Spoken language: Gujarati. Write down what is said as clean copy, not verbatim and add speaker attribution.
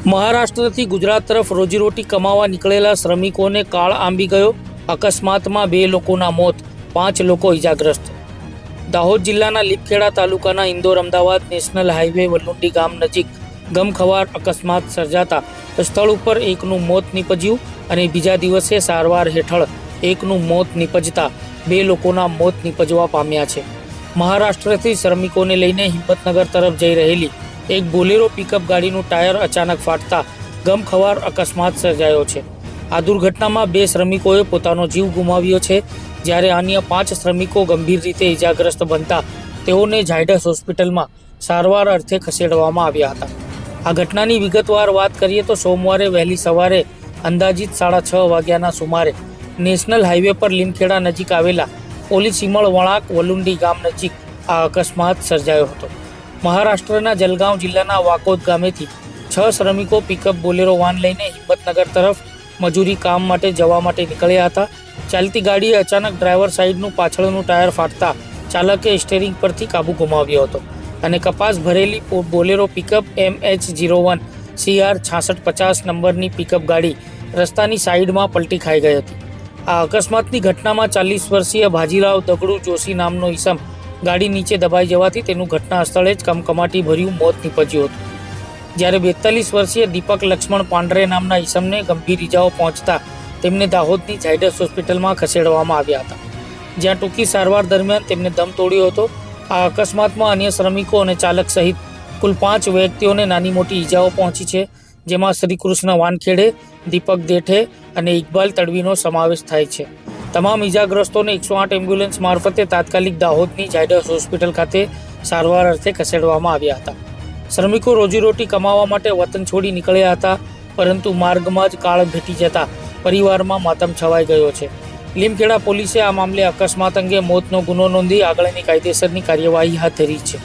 Speaker 1: મહારાષ્ટ્રથી ગુજરાત તરફ રોજીરોટી કમાવા નીકળેલા શ્રમિકોને કાળ આંબી ગયો। અકસ્માતમાં 2 લોકોના મોત, 5 લોકો ઇજાગ્રસ્ત। દાહોદ જિલ્લાના લીપખેડા તાલુકાના ઇન્દોર અમદાવાદ નેશનલ હાઈવે વલ્લુંડી ગામ નજીક ગમખવાર અકસ્માત સર્જાતા સ્થળ ઉપર એકનું મોત નીપજ્યું અને બીજા દિવસે સારવાર હેઠળ એકનું મોત નીપજતા 2 લોકોના મોત નીપજવા પામ્યા છે। મહારાષ્ટ્રથી શ્રમિકોને લઈને હિંમતનગર તરફ જઈ રહેલી એક બોલેરો પિકઅપ ગાડીનું ટાયર અચાનક ફાટતા ગમખવાર અકસ્માત સર્જાયો છે। આ દુર્ઘટનામાં 2 શ્રમિકોએ પોતાનો જીવ ગુમાવ્યો છે, જ્યારે અન્ય 5 શ્રમિકો ગંભીર રીતે ઇજાગ્રસ્ત બનતા તેઓને ઝાયડસ હોસ્પિટલમાં સારવાર અર્થે ખસેડવામાં આવ્યા હતા। આ ઘટનાની વિગતવાર વાત કરીએ તો સોમવારે વહેલી સવારે અંદાજિત 6:30 વાગ્યાના સુમારે નેશનલ હાઈવે પર લીમખેડા નજીક આવેલા પોલીસીમળ વળાંક વલુંડી ગામ નજીક આ અકસ્માત સર્જાયો હતો। મહારાષ્ટ્રના જલગાંવ જિલ્લાના વાકોદ ગામેથી 6 શ્રમિકો પિકઅપ બોલેરો વાન લઈને હિંમતનગર તરફ મજૂરી કામ માટે જવા માટે નીકળ્યા હતા। ચાલતી ગાડીએ અચાનક ડ્રાઈવર સાઈડનું પાછળનું ટાયર ફાટતા ચાલકે સ્ટીયરિંગ પરથી કાબુ ગુમાવ્યો હતો અને કપાસ ભરેલી બોલેરો પિકઅપ MH01 CR 6650 નંબરની પિકઅપ ગાડી રસ્તાની સાઈડમાં પલટી ખાઈ ગઈ હતી। આ અકસ્માતની ઘટનામાં 40 વર્ષીય ભાજીરાવ દગડુ જોશી નામનો ઈસમ ગાડી નીચે દબાઈ જવાથી તેનું ઘટના સ્થળે જ કમકમાટી ભર્યું મોત નીપજ્યું હતું, જ્યારે 42 વર્ષીય દીપક લક્ષ્મણ પાંડરે નામના ઈસમને ગંભીર ઇજાઓ પહોંચતા તેમને દાહોદની ઝાયડસ હોસ્પિટલમાં ખસેડવામાં આવ્યા હતા, જ્યાં ટૂંકી સારવાર દરમિયાન તેમને દમ તોડ્યો હતો। આ અકસ્માતમાં અન્ય શ્રમિકો અને ચાલક સહિત કુલ 5 વ્યક્તિઓને નાની મોટી ઇજાઓ પહોંચી છે, જેમાં શ્રીકૃષ્ણ વાનખેડે, દીપક દેઠે અને ઇકબાલ તડવીનો સમાવેશ થાય છે। તમામ ઇજાગ્રસ્તોને 108 એમ્બ્યુલન્સ મારફતે તાત્કાલિક દાહોદની ઝાયડસ હોસ્પિટલ ખાતે સારવાર અર્થે ખસેડવામાં આવ્યા હતા। શ્રમિકો રોજીરોટી કમાવા માટે વતન છોડી નીકળ્યા હતા, પરંતુ માર્ગમાં જ કાળ ઘટી જતા પરિવારમાં માતમ છવાઈ ગયો છે। લીમખેડા પોલીસે આ મામલે અકસ્માત અંગે મોતનો ગુનો નોંધી આગળની કાયદેસરની કાર્યવાહી હાથ ધરી છે।